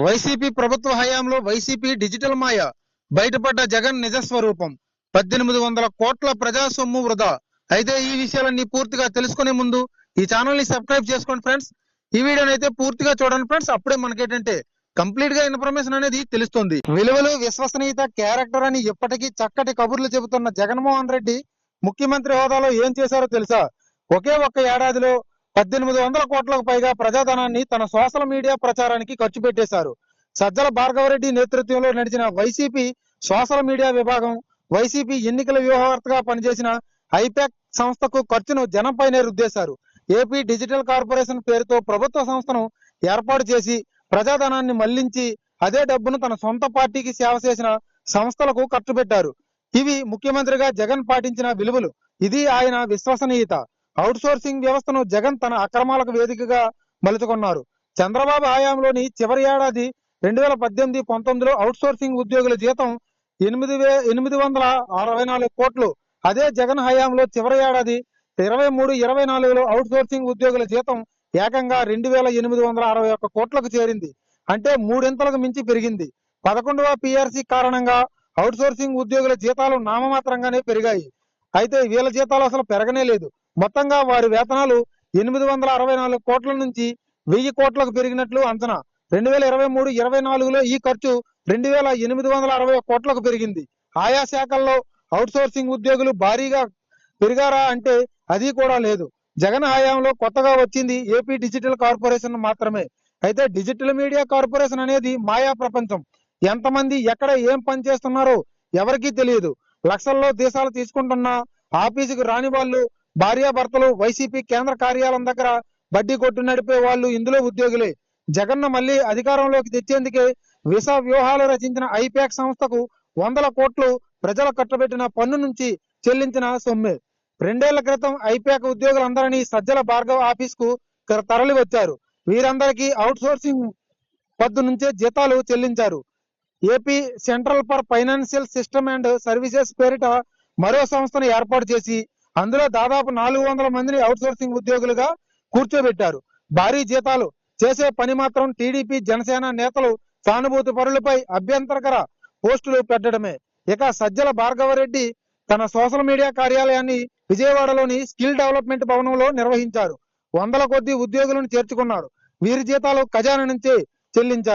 YCP ప్రభుత్వ హయాంలో YCP digital మాయ బయటపడ్డ జగన్ నిజ స్వరూపం 1800 కోట్ల ప్రజా సొమ్ము వృధా. అయితే ఈ విషయాలన్నీ పూర్తిగా తెలుసుకునే ముందు ఈ ఛానల్ ని సబ్స్క్రైబ్ చేసుకోండి ఫ్రెండ్స్. ఈ వీడియోని అయితే పూర్తిగా చూడండి ఫ్రెండ్స్. అప్పుడే మనకేంటంటే కంప్లీట్ గా ఇన్ఫర్మేషన్ అనేది తెలుస్తుంది. విలువలు, విశ్వసనీయత, క్యారెక్టర్ అని ఇప్పటికీ చక్కటి కబుర్లు చెబుతున్న జగన్మోహన్ రెడ్డి ముఖ్యమంత్రి హోదాలో ఏం చేశారో తెలుసా? ఒకే ఒక్క ఏడాదిలో 1800 కోట్లకు పైగా ప్రజాధనాన్ని తన సోషల్ మీడియా ప్రచారానికి ఖర్చు పెట్టేశారు. సజ్జల భార్గవరెడ్డి నేతృత్వంలో నడిచిన వైసీపీ సోషల్ మీడియా విభాగం, వైసీపీ ఎన్నికల వ్యూహకర్తగా పనిచేసిన ఐపాక్ సంస్థకు ఖర్చును జనంపైనే రుద్దేశారు. ఏపీ డిజిటల్ కార్పొరేషన్ పేరుతో ప్రభుత్వ సంస్థను ఏర్పాటు చేసి ప్రజాధనాన్ని మళ్లించి అదే డబ్బును తన సొంత పార్టీకి సేవ చేసిన సంస్థలకు ఖర్చు పెట్టారు. ఇవి ముఖ్యమంత్రిగా జగన్ పాటించిన విలువలు. ఇది ఆయన విశ్వసనీయత. అవుట్ సోర్సింగ్ వ్యవస్థను జగన్ తన అక్రమాలకు వేదికగా మలుచుకున్నారు. చంద్రబాబు హయాంలోని చివరి ఏడాది 2018-19లో అవుట్ సోర్సింగ్ ఉద్యోగుల జీతం 864 కోట్లు. అదే జగన్ హయాంలో చివరి ఏడాది 23-24లో అవుట్ సోర్సింగ్ ఉద్యోగుల జీతం ఏకంగా 2861 కోట్లకు చేరింది. అంటే మూడింతలకు మించి పెరిగింది. 11వ పిఆర్సీ కారణంగా అవుట్ సోర్సింగ్ ఉద్యోగుల జీతాలు నామమాత్రంగానే పెరిగాయి. అయితే వీళ్ళ జీతాలు అసలు పెరగనే లేదు. మొత్తంగా వారి వేతనాలు 864 కోట్ల నుంచి 1000 కోట్లకు పెరిగినట్లు అంచనా. 2023-24లో ఈ ఖర్చు 2860 కోట్లకు పెరిగింది. ఆయా శాఖల్లో అవుట్ సోర్సింగ్ ఉద్యోగులు భారీగా పెరిగారా అంటే అది కూడా లేదు. జగన్ హయాంలో కొత్తగా వచ్చింది ఏపీ డిజిటల్ కార్పొరేషన్ మాత్రమే. అయితే డిజిటల్ మీడియా కార్పొరేషన్ అనేది మాయా ప్రపంచం. ఎంతమంది ఎక్కడ ఏం పని చేస్తున్నారో ఎవరికీ తెలియదు. లక్షల్లో దేశాలు తీసుకుంటున్న ఆఫీసుకు రాని వాళ్ళు, భార్యాభర్తలు, వైసీపీ కేంద్ర కార్యాలయం దగ్గర బడ్డీ కొట్టు నడిపే వాళ్ళు ఇందులో ఉద్యోగులే. జగన్ను మళ్లీ అధికారంలోకి తెచ్చేందుకే విష వ్యూహాలు రచించిన ఐపాక్ సంస్థకు 100 కోట్లు ప్రజల కట్టబెట్టిన పన్ను నుంచి చెల్లించిన సొమ్మే. 2 ఏళ్ల క్రితం ఐపాక్ ఉద్యోగులందరినీ సజ్జల భార్గవ్ ఆఫీస్ కు తరలి వచ్చారు. వీరందరికీ అవుట్ సోర్సింగ్ పద్దు నుంచే జీతాలు చెల్లించారు. AP central for financial system and services పేరిట మరో సంస్థను ఏర్పాటు చేసి అందులో దాదాపు 400 మందిని అవుట్ సోర్సింగ్ ఉద్యోగులుగా కూర్చోబెట్టారు. భారీ జీతాలు, చేసే పని మాత్రం టీడీపీ, జనసేన నేతలు సానుభూతి పరులపై అభ్యంతరకర పోస్టులు పెట్టడమే. ఇక సజ్జల భార్గవరెడ్డి తన సోషల్ మీడియా కార్యాలయాన్ని విజయవాడలోని స్కిల్ డెవలప్మెంట్ భవనంలో నిర్వహించారు. 100ల కొద్దీ ఉద్యోగులను చేర్చుకున్నారు. వీరి జీతాలు ఖజానా నుంచే చెల్లించారు.